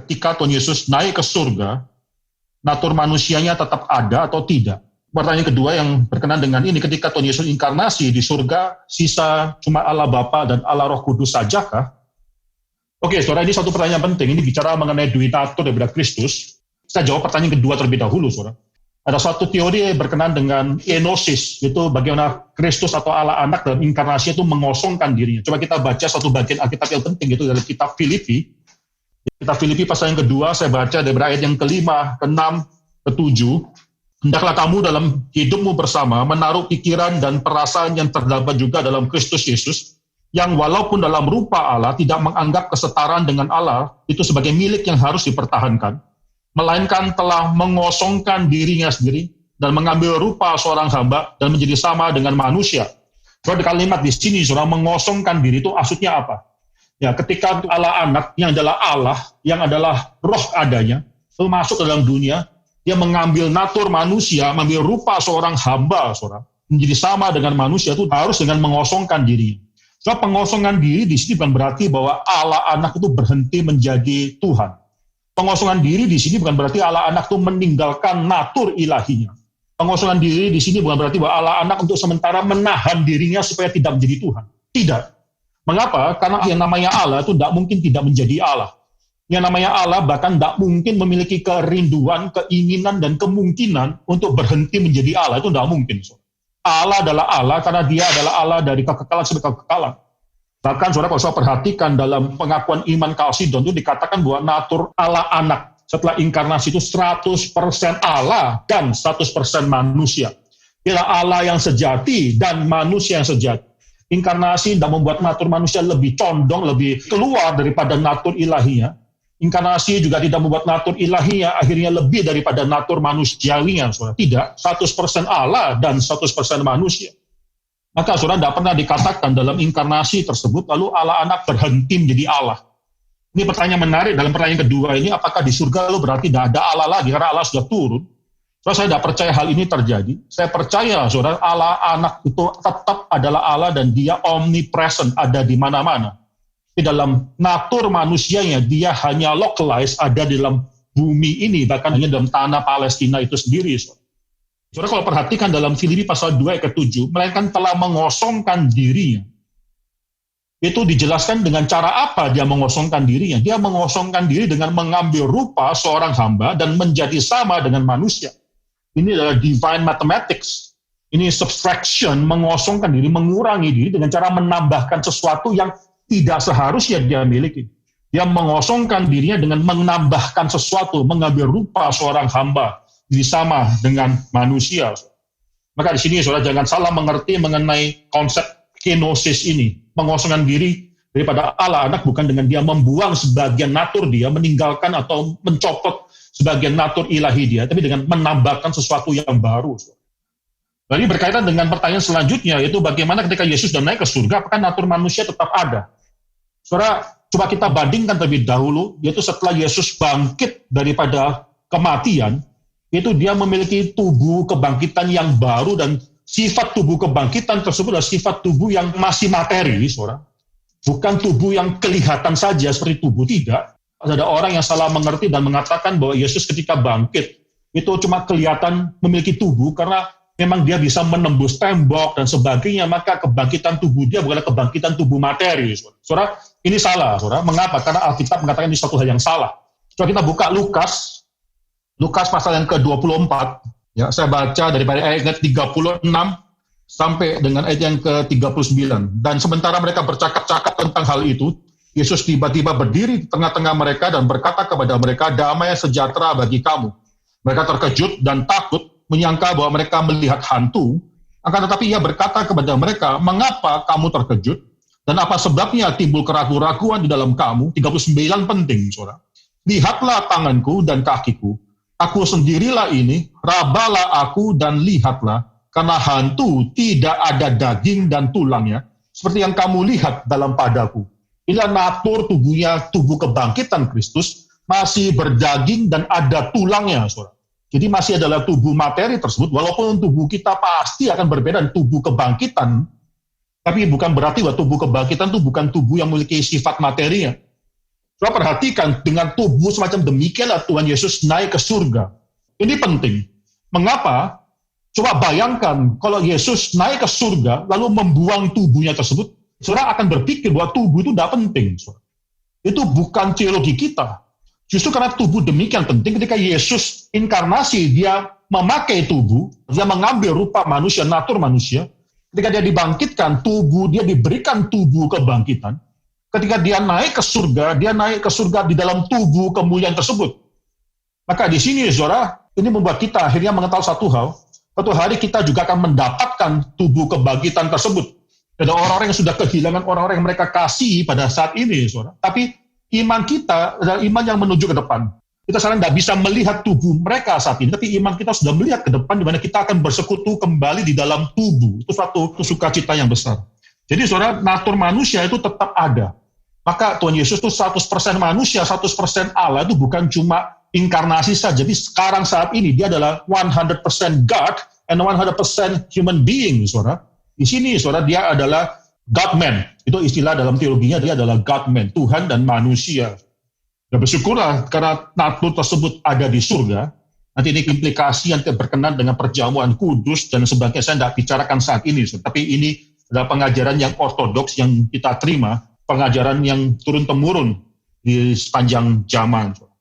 ketika Tuhan Yesus naik ke surga, natur manusianya tetap ada atau tidak? Pertanyaan kedua yang berkenaan dengan ini, ketika Tuhan Yesus inkarnasi di surga, sisa cuma Allah Bapa dan Allah Roh Kudus sajakah? Oke, saudara, ini satu pertanyaan penting. Ini bicara mengenai dui natur daripada Kristus. Saya jawab pertanyaan kedua terlebih dahulu, saudara. Ada satu teori yang berkenaan dengan enosis, yaitu bagaimana Kristus atau Allah Anak dalam inkarnasi itu mengosongkan dirinya. Coba kita baca satu bagian Alkitab yang penting, itu dari kitab Filipi. Kitab Filipi pasal yang kedua, saya baca dari ayat yang kelima, keenam, ketujuh. Hendaklah kamu dalam hidupmu bersama menaruh pikiran dan perasaan yang terdapat juga dalam Kristus Yesus, yang walaupun dalam rupa Allah tidak menganggap kesetaraan dengan Allah itu sebagai milik yang harus dipertahankan, melainkan telah mengosongkan dirinya sendiri dan mengambil rupa seorang hamba dan menjadi sama dengan manusia. Soalnya kalimat di sini, saudara, mengosongkan diri itu maksudnya apa? Ya, ketika Allah Anak yang adalah Allah, yang adalah roh adanya, itu masuk ke dalam dunia, dia mengambil natur manusia, mengambil rupa seorang hamba, saudara, menjadi sama dengan manusia, itu harus dengan mengosongkan diri. So, pengosongan diri di sini bukan berarti bahwa Allah Anak itu berhenti menjadi Tuhan. Pengosongan diri di sini bukan berarti Allah Anak itu meninggalkan natur ilahinya. Pengosongan diri di sini bukan berarti bahwa Allah Anak untuk sementara menahan dirinya supaya tidak menjadi Tuhan. Tidak. Mengapa? Karena yang namanya Allah itu tidak mungkin tidak menjadi Allah. Yang namanya Allah bahkan tidak mungkin memiliki kerinduan, keinginan, dan kemungkinan untuk berhenti menjadi Allah. Itu tidak mungkin. Allah adalah Allah karena dia adalah Allah dari kekekalan sampai kekekalan. Bahkan saudara, kalau saya perhatikan dalam pengakuan iman Kalsidon itu dikatakan bahwa natur Allah Anak setelah inkarnasi itu 100% Allah dan 100% manusia. Dia Allah yang sejati dan manusia yang sejati. Inkarnasi tidak membuat natur manusia lebih condong, lebih keluar daripada natur ilahinya. Inkarnasi juga tidak membuat natur ilahinya akhirnya lebih daripada natur manusiawinya. Saudara. Tidak, 100% Allah dan 100% manusia. Maka saudara tidak pernah dikatakan dalam inkarnasi tersebut, lalu Allah Anak berhenti menjadi Allah. Ini pertanyaan menarik dalam pertanyaan kedua ini, apakah di surga lalu berarti tidak ada Allah lagi, karena Allah sudah turun? Saudara, saya tidak percaya hal ini terjadi. Saya percaya, saudara, Allah Anak itu tetap adalah Allah dan dia omnipresent, ada di mana-mana. Di dalam natur manusianya, dia hanya localized, ada di dalam bumi ini, bahkan hanya dalam tanah Palestina itu sendiri. Saudara, kalau perhatikan dalam Filipi pasal 2 ayat ke-7, melainkan telah mengosongkan dirinya. Itu dijelaskan dengan cara apa dia mengosongkan dirinya. Dia mengosongkan diri dengan mengambil rupa seorang hamba dan menjadi sama dengan manusia. Ini adalah divine mathematics. Ini subtraction, mengosongkan diri, mengurangi diri dengan cara menambahkan sesuatu yang tidak seharusnya dia miliki. Dia mengosongkan dirinya dengan menambahkan sesuatu, mengambil rupa seorang hamba, jadi sama dengan manusia. Maka di sini saudara jangan salah mengerti mengenai konsep kenosis ini. Mengosongkan diri daripada Allah Anak bukan dengan dia membuang sebagian natur dia, meninggalkan atau mencopot sebagian natur ilahi dia, tapi dengan menambahkan sesuatu yang baru. Jadi berkaitan dengan pertanyaan selanjutnya, yaitu bagaimana ketika Yesus sudah naik ke surga, apakah natur manusia tetap ada? Saudara, coba kita bandingkan terlebih dahulu, yaitu setelah Yesus bangkit daripada kematian, itu dia memiliki tubuh kebangkitan yang baru, dan sifat tubuh kebangkitan tersebut adalah sifat tubuh yang masih materi, saudara. Bukan tubuh yang kelihatan saja seperti tubuh, tidak. Ada orang yang salah mengerti dan mengatakan bahwa Yesus ketika bangkit, itu cuma kelihatan memiliki tubuh, karena memang dia bisa menembus tembok dan sebagainya, maka kebangkitan tubuh dia bukanlah kebangkitan tubuh materi. Saudara, ini salah, saudara. Mengapa? Karena Alkitab mengatakan ini suatu hal yang salah. Coba kita buka Lukas pasal yang ke-24, ya, saya baca daripada ayat 36 sampai dengan ayat yang ke-39. Dan sementara mereka bercakap-cakap tentang hal itu, Yesus tiba-tiba berdiri di tengah-tengah mereka dan berkata kepada mereka, "Damai sejahtera bagi kamu." Mereka terkejut dan takut, menyangka bahwa mereka melihat hantu. Akan tetapi ia berkata kepada mereka, "Mengapa kamu terkejut? Dan apa sebabnya timbul keraguan-raguan di dalam kamu?" 39 penting, saudara. "Lihatlah tanganku dan kakiku. Aku sendirilah ini, rabalah aku dan lihatlah, karena hantu tidak ada daging dan tulangnya, seperti yang kamu lihat dalam padaku." Inilah natur tubuhnya, tubuh kebangkitan Kristus, masih berdaging dan ada tulangnya, saudara. Jadi masih adalah tubuh materi tersebut, walaupun tubuh kita pasti akan berbeda dengan tubuh kebangkitan, tapi bukan berarti bahwa tubuh kebangkitan itu bukan tubuh yang memiliki sifat materinya. Saudara perhatikan, dengan tubuh semacam demikianlah Tuhan Yesus naik ke surga. Ini penting. Mengapa? Coba bayangkan kalau Yesus naik ke surga lalu membuang tubuhnya tersebut, saudara akan berpikir bahwa tubuh itu tidak penting. Saudara. Itu bukan teologi kita. Justru karena tubuh demikian penting, ketika Yesus inkarnasi, dia memakai tubuh, dia mengambil rupa manusia, natur manusia. Ketika dia dibangkitkan, tubuh dia diberikan tubuh kebangkitan. Ketika dia naik ke surga di dalam tubuh kemuliaan tersebut. Maka di sini, saudara, ini membuat kita akhirnya mengetahui satu hal. Suatu hari kita juga akan mendapatkan tubuh kebangkitan tersebut. Ada orang-orang yang sudah kehilangan orang-orang yang mereka kasih pada saat ini, saudara. Tapi iman kita adalah iman yang menuju ke depan. Kita sekarang tidak bisa melihat tubuh mereka saat ini, tapi iman kita sudah melihat ke depan, di mana kita akan bersekutu kembali di dalam tubuh. Itu suatu sukacita yang besar. Jadi, saudara, natur manusia itu tetap ada. Maka Tuhan Yesus itu 100% manusia, 100% Allah, itu bukan cuma inkarnasi saja. Jadi sekarang saat ini dia adalah 100% God and 100% human being, saudara. Di sini, saudara, dia adalah God-man. Itu istilah dalam teologinya, dia adalah God-man, Tuhan dan manusia. Dan bersyukurlah karena natur tersebut ada di surga. Nanti ini implikasi yang berkenan dengan perjamuan kudus dan sebagainya. Saya tidak bicarakan saat ini, saudara. Tapi ini adalah pengajaran yang ortodoks yang kita terima, pengajaran yang turun-temurun di sepanjang zaman, saudara.